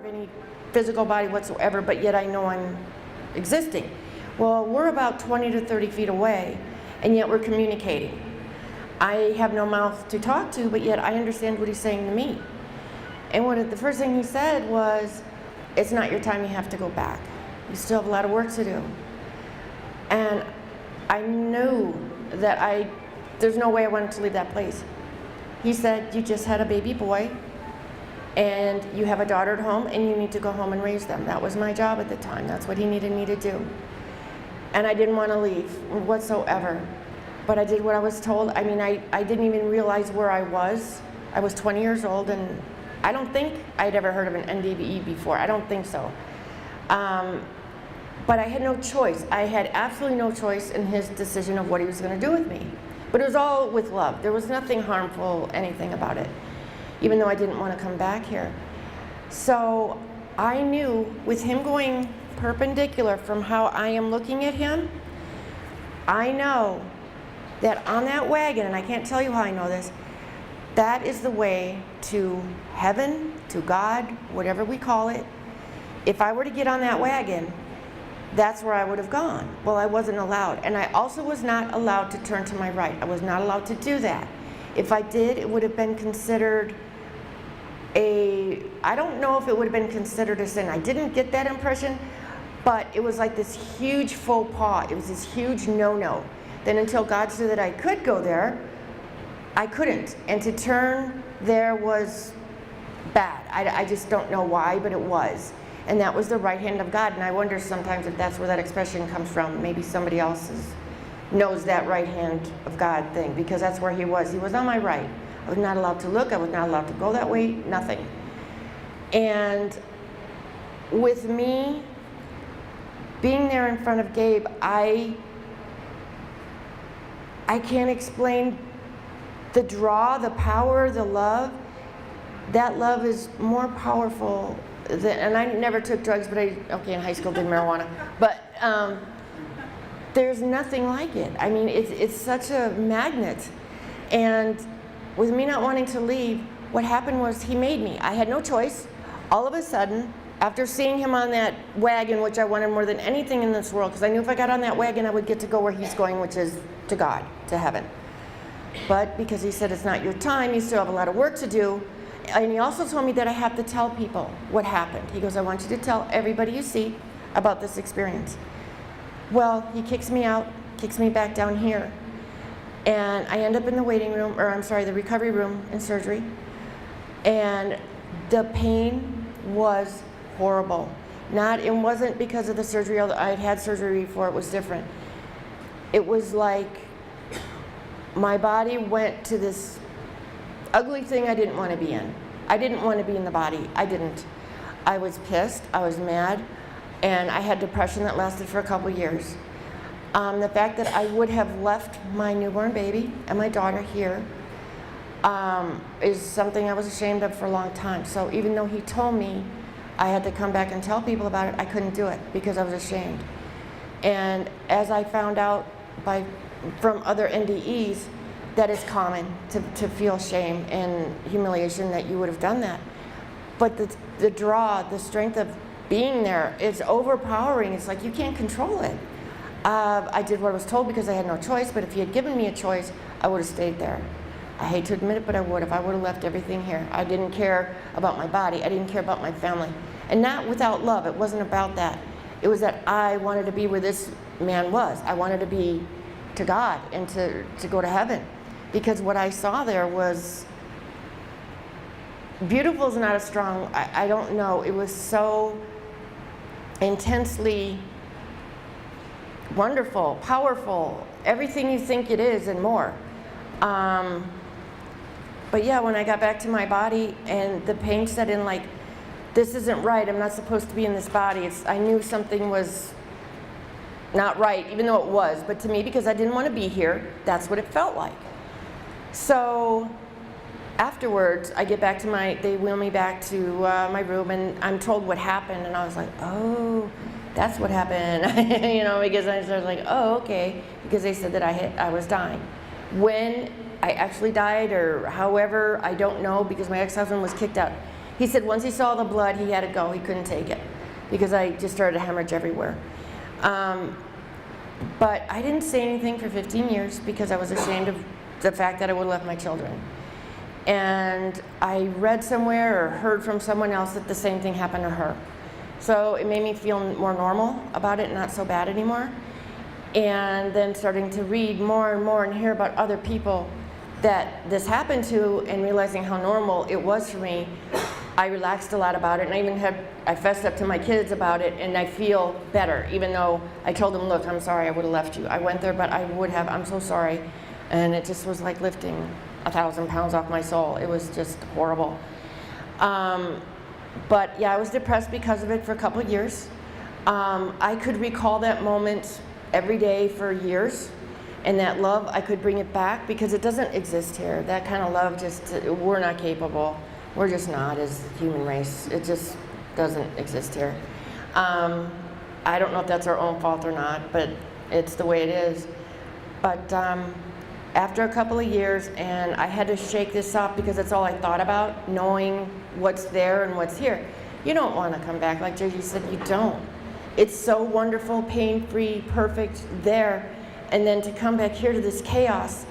of any physical body whatsoever, but yet I know I'm existing. Well, we're about 20 to 30 feet away, and yet we're communicating. I have no mouth to talk to, but yet I understand what he's saying to me. And the first thing he said was, it's not your time, you have to go back. You still have a lot of work to do. And I knew that there's no way I wanted to leave that place. He said, you just had a baby boy, and you have a daughter at home, and you need to go home and raise them. That was my job at the time. That's what he needed me to do. And I didn't want to leave whatsoever. But I did what I was told. I mean, I didn't even realize where I was. I was 20 years old, and I don't think I'd ever heard of an NDE before. I don't think so. But I had no choice. I had absolutely no choice in his decision of what he was going to do with me. But it was all with love. There was nothing harmful, anything about it, even though I didn't want to come back here. So I knew with him going perpendicular from how I am looking at him, I know that on that wagon, and I can't tell you how I know this, that is the way to heaven, to God, whatever we call it. If I were to get on that wagon, that's where I would have gone. Well, I wasn't allowed. And I also was not allowed to turn to my right. I was not allowed to do that. If I did, it would have been considered I don't know if it would have been considered a sin. I didn't get that impression, but it was like this huge faux pas. It was this huge no-no. Then until God said that I could go there, I couldn't. And to turn there was bad. I just don't know why, but it was. And that was the right hand of God. And I wonder sometimes if that's where that expression comes from. Maybe somebody else knows that right hand of God thing, because that's where he was. He was on my right. I was not allowed to look. I was not allowed to go that way. Nothing. And with me being there in front of Gabe, I can't explain the draw, the power, the love. That love is more powerful than, and I never took drugs, but in high school did marijuana. But there's nothing like it. I mean, it's such a magnet. And with me not wanting to leave, what happened was he made me. I had no choice. All of a sudden, after seeing him on that wagon, which I wanted more than anything in this world, because I knew if I got on that wagon, I would get to go where he's going, which is to God, to heaven. But because he said it's not your time, you still have a lot of work to do. And he also told me that I have to tell people what happened. He goes, I want you to tell everybody you see about this experience. Well, he kicks me out, kicks me back down here. And I end up in the waiting room, or I'm sorry, the recovery room in surgery. And the pain was horrible. It wasn't because of the surgery, although I had had surgery before, it was different. It was like my body went to this ugly thing I didn't want to be in. I didn't want to be in the body. I didn't. I was pissed, I was mad, and I had depression that lasted for a couple years. The fact that I would have left my newborn baby and my daughter here is something I was ashamed of for a long time. So even though he told me I had to come back and tell people about it, I couldn't do it because I was ashamed. And as I found out from other NDEs, that it's common to feel shame and humiliation that you would have done that. But the draw, the strength of being there is overpowering. It's like you can't control it. I did what I was told because I had no choice, but if he had given me a choice, I would have stayed there. I hate to admit it, but I would. If I would have left everything here. I didn't care about my body. I didn't care about my family. And not without love. It wasn't about that. It was that I wanted to be where this man was. I wanted to be to God and to go to heaven. Because what I saw there was, beautiful is not a strong, I don't know. It was so intensely wonderful, powerful, everything you think it is and more. But yeah, when I got back to my body and the pain set in, like, this isn't right, I'm not supposed to be in this body. I knew something was not right, even though it was. But to me, because I didn't want to be here, that's what it felt like. So afterwards, I get back to they wheel me back to my room, and I'm told what happened, and I was like, oh, that's what happened. Because I was like, oh, okay, because they said that I was dying. When I actually died, or however, I don't know, because my ex-husband was kicked out. He said once he saw the blood, he had to go. He couldn't take it because I just started to hemorrhage everywhere. But I didn't say anything for 15 years because I was ashamed of the fact that I would have left my children. And I read somewhere or heard from someone else that the same thing happened to her. So it made me feel more normal about it, not so bad anymore. And then starting to read more and more and hear about other people that this happened to and realizing how normal it was for me, I relaxed a lot about it, and I fessed up to my kids about it, and I feel better, even though I told them, look, I'm sorry, I would have left you. I went there, but I'm so sorry. And it just was like lifting 1,000 pounds off my soul. It was just horrible. But yeah, I was depressed because of it for a couple of years. I could recall that moment every day for years, and that love, I could bring it back because it doesn't exist here. That kind of love, we're not capable. We're just not as a human race. It just doesn't exist here. I don't know if that's our own fault or not, but it's the way it is. But after a couple of years, and I had to shake this off because that's all I thought about, knowing what's there and what's here. You don't want to come back, like JJ said, you don't. It's so wonderful, pain-free, perfect there, and then to come back here to this chaos,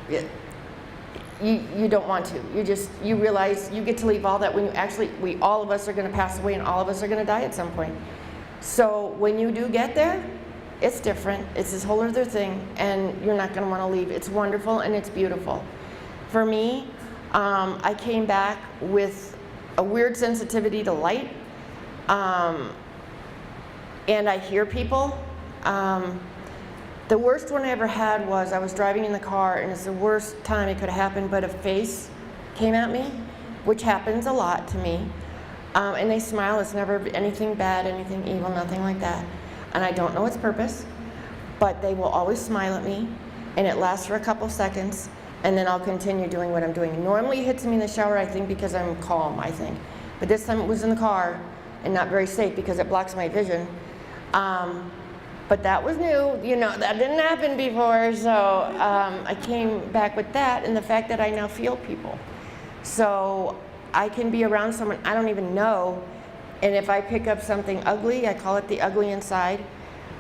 you don't want to. You realize you get to leave all that when all of us are going to pass away and all of us are going to die at some point. So when you do get there, it's different. It's this whole other thing, and you're not going to want to leave. It's wonderful and it's beautiful. For me, I came back with a weird sensitivity to light, and I hear people. The worst one I ever had was I was driving in the car, and it's the worst time it could have happened, but a face came at me, which happens a lot to me. And they smile. It's never anything bad, anything evil, nothing like that. And I don't know its purpose, but they will always smile at me, and it lasts for a couple seconds, and then I'll continue doing what I'm doing. Normally it hits me in the shower, I think, because I'm calm, I think. But this time it was in the car, and not very safe because it blocks my vision. But that was new, that didn't happen before, so I came back with that and the fact that I now feel people. So I can be around someone I don't even know, and if I pick up something ugly, I call it the ugly inside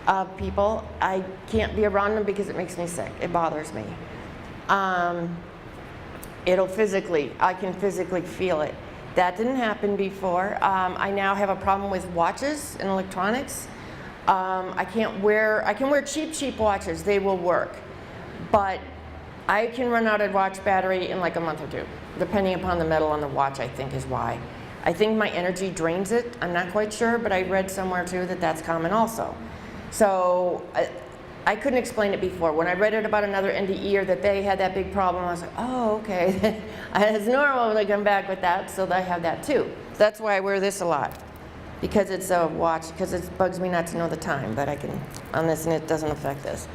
of people, I can't be around them because it makes me sick. It bothers me. I can physically feel it. That didn't happen before. I now have a problem with watches and electronics. I can wear cheap watches, they will work. But I can run out of watch battery in like a month or two, depending upon the metal on the watch, I think is why. I think my energy drains it, I'm not quite sure, but I read somewhere too that that's common also. So I couldn't explain it before. When I read it about another NDE'er that they had that big problem, I was like, oh, okay. It's normal when I come back with that, so I have that too. That's why I wear this a lot, because it's a watch, because it bugs me not to know the time, but I can, on this, and it doesn't affect this.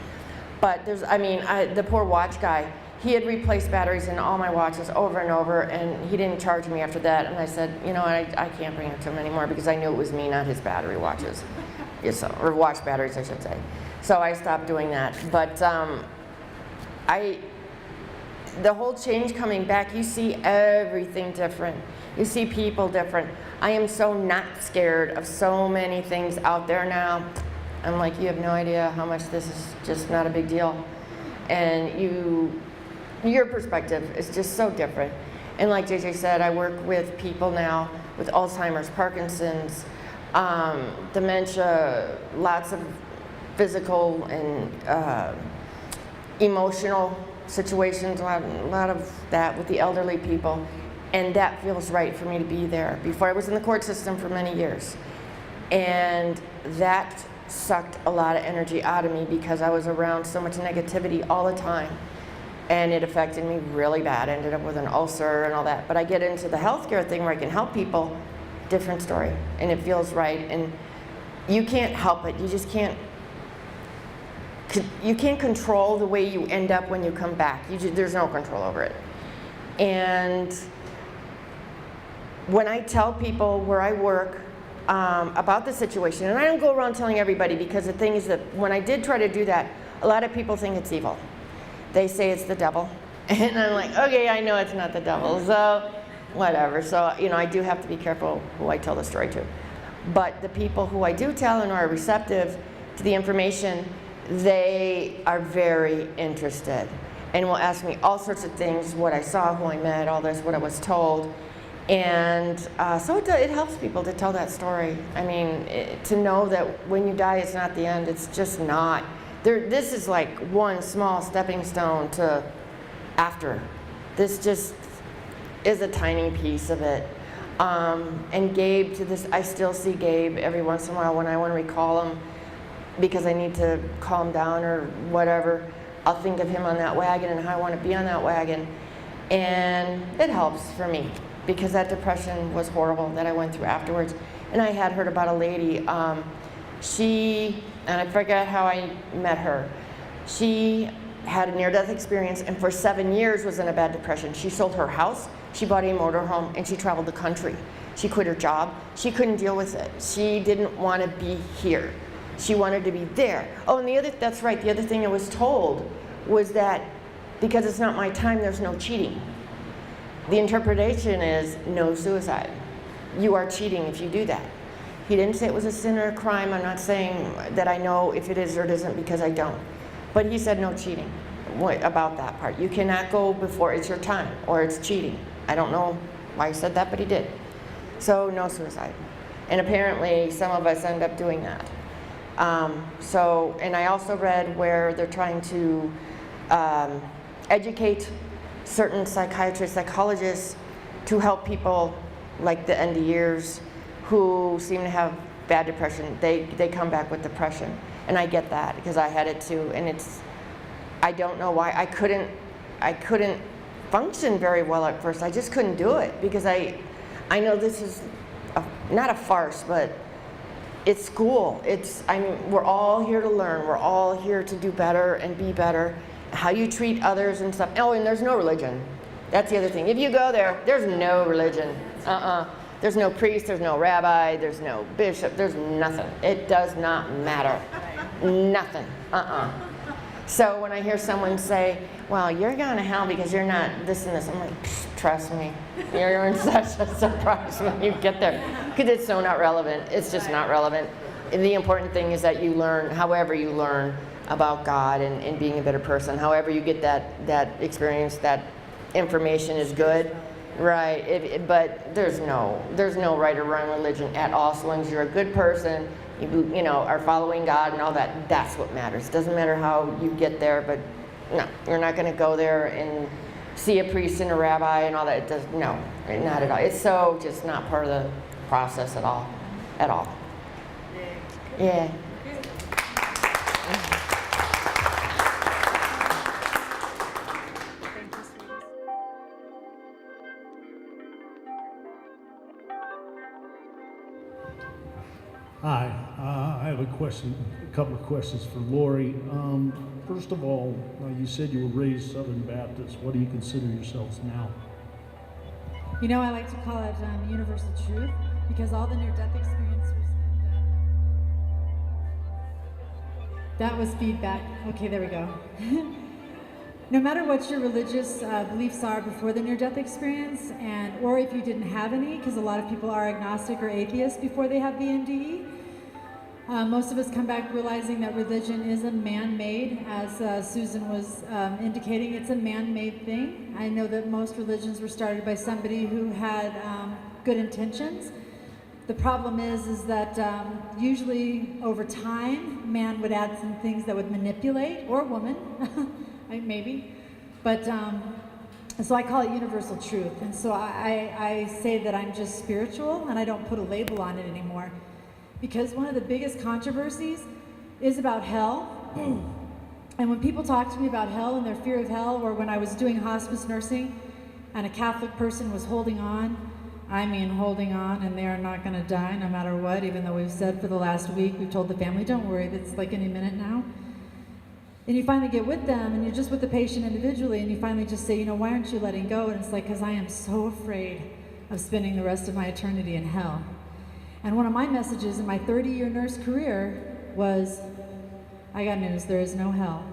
But the poor watch guy, he had replaced batteries in all my watches over and over, and he didn't charge me after that, and I said, I can't bring it to him anymore because I knew it was me, not his battery watches. Or watch batteries, I should say. So I stopped doing that. But the whole change coming back, you see everything different. You see people different. I am so not scared of so many things out there now. I'm like, you have no idea how much this is just not a big deal. And your perspective is just so different. And like JJ said, I work with people now with Alzheimer's, Parkinson's, dementia, lots of physical and emotional situations, a lot of that with the elderly people. And that feels right for me to be there. Before I was in the court system for many years. And that sucked a lot of energy out of me because I was around so much negativity all the time. And it affected me really bad. I ended up with an ulcer and all that. But I get into the healthcare thing where I can help people, different story. And it feels right. And you can't help it. You just can't. You can't control the way you end up when you come back. There's no control over it. And when I tell people where I work about the situation, and I don't go around telling everybody because the thing is that when I did try to do that, a lot of people think it's evil. They say it's the devil. And I'm like, okay, I know it's not the devil. So whatever. So, I do have to be careful who I tell the story to. But the people who I do tell and are receptive to the information, they are very interested and will ask me all sorts of things, what I saw, who I met, all this, what I was told. And so it helps people to tell that story. I mean, to know that when you die, it's not the end. It's just not. This is like one small stepping stone to after. This just is a tiny piece of it. And Gabe, to this, I still see Gabe every once in a while when I want to recall him because I need to calm down or whatever. I'll think of him on that wagon and how I want to be on that wagon. And it helps for me because that depression was horrible that I went through afterwards. And I had heard about a lady, and I forget how I met her. She had a near-death experience and for 7 years was in a bad depression. She sold her house, she bought a motorhome, and she traveled the country. She quit her job. She couldn't deal with it. She didn't want to be here. She wanted to be there. Oh, and that's right, the other thing I was told was that because it's not my time, there's no cheating. The interpretation is no suicide. You are cheating if you do that. He didn't say it was a sin or a crime. I'm not saying that I know if it is or it isn't because I don't. But he said no cheating about that part. You cannot go before it's your time or it's cheating. I don't know why he said that, but he did. So no suicide. And apparently some of us end up doing that. And I also read where they're trying to educate certain psychiatrists, psychologists to help people like the NDE'ers who seem to have bad depression. They come back with depression. And I get that because I had it too. And I don't know why. I couldn't function very well at first. I just couldn't do it because I know this is not a farce, but it's school. We're all here to learn. We're all here to do better and be better. How you treat others and stuff. Oh, and there's no religion. That's the other thing. If you go there, there's no religion. There's no priest, there's no rabbi, there's no bishop, there's nothing. It does not matter. Nothing. So when I hear someone say, well, you're going to hell because you're not this and this, I'm like, trust me, you're in such a surprise when you get there. Because it's so not relevant. It's just not relevant. And the important thing is that you learn, however you learn about God and being a better person, however you get that experience, that information is good. Right, but there's no right or wrong religion at all. So long as you're a good person, you are following God and all that. That's what matters. It doesn't matter how you get there, but no, you're not going to go there and see a priest and a rabbi and all that. No, not at all. It's so just not part of the process at all, Yeah. Hi, I have a couple of questions for Lori. First of all, you said you were raised Southern Baptist. What do you consider yourselves now? I like to call it universal truth because all the near-death experiencers that was feedback. Okay, there we go. No matter what your religious beliefs are before the near-death experience, or if you didn't have any, because a lot of people are agnostic or atheist before they have the NDE, most of us come back realizing that religion is a man-made, as Susan was indicating. It's a man-made thing. I know that most religions were started by somebody who had good intentions. The problem is that usually over time, man would add some things that would manipulate, or woman. Maybe, but so I call it universal truth, and so I say that I'm just spiritual and I don't put a label on it anymore, because one of the biggest controversies is about hell. And when people talk to me about hell and their fear of hell, or when I was doing hospice nursing and a Catholic person was holding on, and they are not going to die no matter what, even though we've said for the last week, we've told the family, don't worry, that's like any minute now. And you finally get with them, and you're just with the patient individually, and you finally just say, why aren't you letting go? And it's like, because I am so afraid of spending the rest of my eternity in hell. And one of my messages in my 30-year nurse career was, I got news, there is no hell.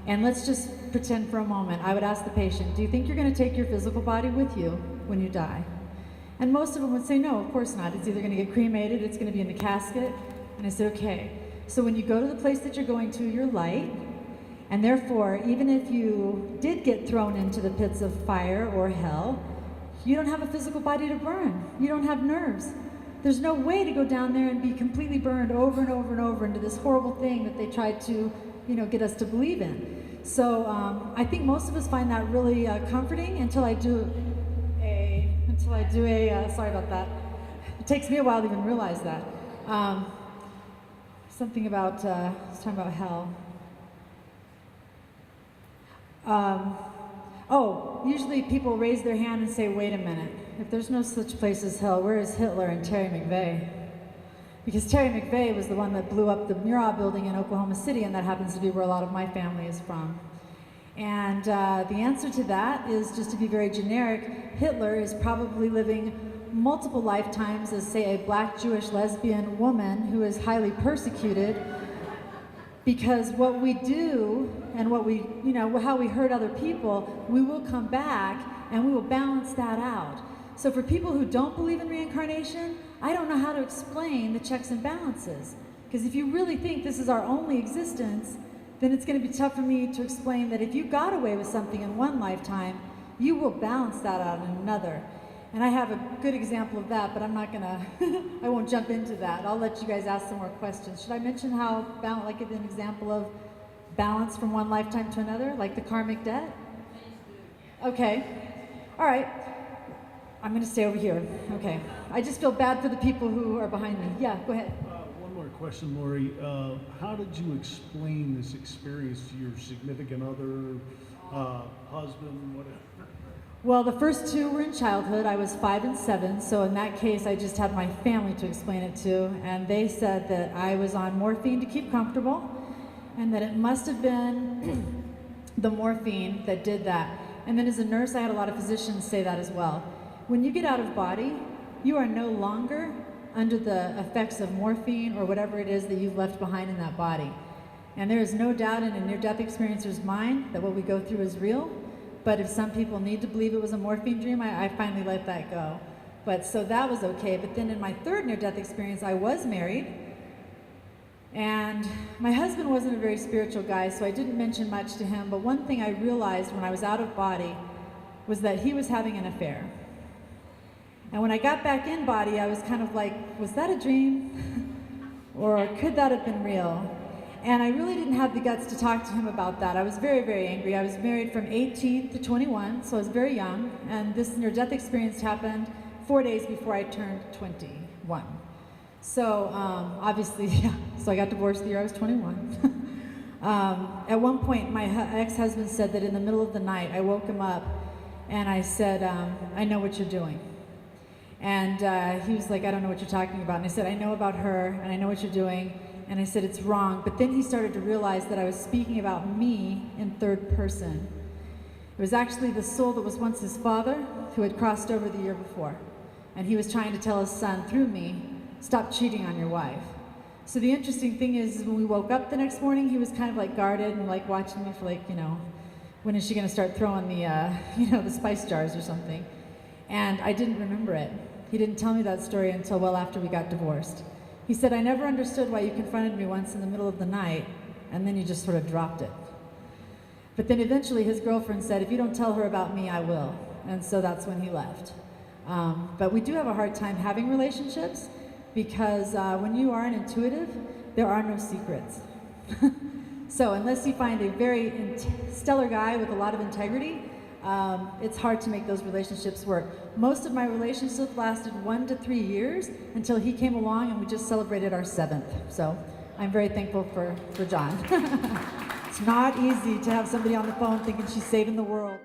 And let's just pretend for a moment. I would ask the patient, do you think you're going to take your physical body with you when you die? And most of them would say, no, of course not. It's either going to get cremated, it's going to be in the casket. And I said, okay. So when you go to the place that you're going to, you're light. And therefore, even if you did get thrown into the pits of fire or hell, you don't have a physical body to burn. You don't have nerves. There's no way to go down there and be completely burned over and over and over into this horrible thing that they tried to, get us to believe in. So I think most of us find that really comforting until I do a, sorry about that. It takes me a while to even realize that. Something about, I was talking about hell. Usually people raise their hand and say, wait a minute, if there's no such place as hell, where is Hitler and Terry McVeigh? Because Terry McVeigh was the one that blew up the Mural building in Oklahoma City, and that happens to be where a lot of my family is from. And the answer to that is, just to be very generic, Hitler is probably living multiple lifetimes as, say, a black Jewish lesbian woman who is highly persecuted, because what we do and what we, how we hurt other people, we will come back and we will balance that out. So for people who don't believe in reincarnation, I don't know how to explain the checks and balances. Because if you really think this is our only existence, then it's going to be tough for me to explain that if you got away with something in one lifetime, you will balance that out in another. And I have a good example of that, but I'm not gonna, I won't jump into that. I'll let you guys ask some more questions. Should I mention how, like an example of balance from one lifetime to another, like the karmic debt? Okay, all right. I'm gonna stay over here, okay. I just feel bad for the people who are behind me. Yeah, go ahead. One more question, Lori. How did you explain this experience to your significant other, husband, whatever? Well, the first two were in childhood. I was 5 and 7, so in that case, I just had my family to explain it to, and they said that I was on morphine to keep comfortable, and that it must have been the morphine that did that. And then as a nurse, I had a lot of physicians say that as well. When you get out of body, you are no longer under the effects of morphine or whatever it is that you've left behind in that body. And there is no doubt in a near-death experiencer's mind that what we go through is real. But if some people need to believe it was a morphine dream, I finally let that go. But so that was okay. But then in my third near-death experience, I was married. And my husband wasn't a very spiritual guy, so I didn't mention much to him. But one thing I realized when I was out of body was that he was having an affair. And when I got back in body, I was kind of like, was that a dream? Or could that have been real? And I really didn't have the guts to talk to him about that. I was very, very angry. I was married from 18 to 21, so I was very young. And this near-death experience happened 4 days before I turned 21. So obviously, yeah, so I got divorced the year I was 21. At one point, my ex-husband said that in the middle of the night, I woke him up and I said, I know what you're doing. And he was like, I don't know what you're talking about. And I said, I know about her and I know what you're doing. And I said, it's wrong. But then he started to realize that I was speaking about me in third person. It was actually the soul that was once his father who had crossed over the year before. And he was trying to tell his son through me, stop cheating on your wife. So the interesting thing is when we woke up the next morning, he was kind of like guarded and like watching me for like, when is she gonna start throwing the, the spice jars or something? And I didn't remember it. He didn't tell me that story until well after we got divorced. He said, I never understood why you confronted me once in the middle of the night, and then you just sort of dropped it. But then eventually his girlfriend said, if you don't tell her about me, I will. And so that's when he left. But we do have a hard time having relationships because when you are an intuitive, there are no secrets. So unless you find a very stellar guy with a lot of integrity, it's hard to make those relationships work. Most of my relationships lasted 1 to 3 years until he came along and we just celebrated our 7th. So I'm very thankful for John. It's not easy to have somebody on the phone thinking she's saving the world.